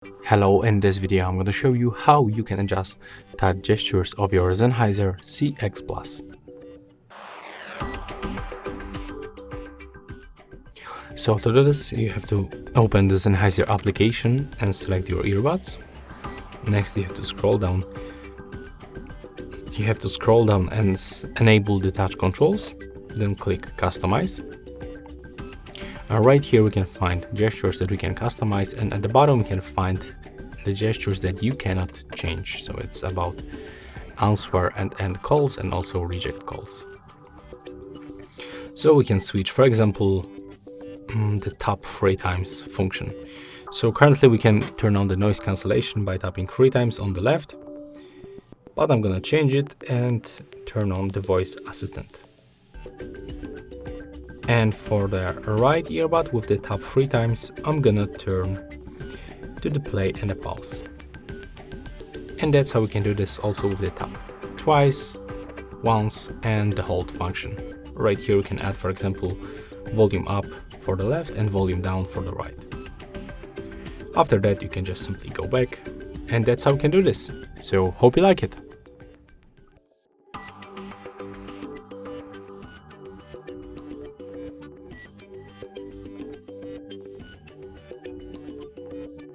Hello, in this video I'm going to show you how you can adjust touch gestures of your Sennheiser CX Plus. So to do this, you have to open the Sennheiser application and select your earbuds. Next you have to scroll down. And enable the touch controls, then click customize. Right here we can find gestures that we can customize, and at the bottom we can find the gestures that you cannot change. So it's about answer and end calls and also reject calls. So we can switch, for example, the tap 3 times function. So currently we can turn on the noise cancellation by tapping 3 times on the left, but I'm gonna change it and turn on the voice assistant. And for the right earbud with the tap 3 times, I'm gonna turn to the play and the pause. And that's how we can do this also with the tap twice, once, and the hold function. Right here we can add, for example, volume up for the left and volume down for the right. After that you can just simply go back, and that's how we can do this. So hope you like it.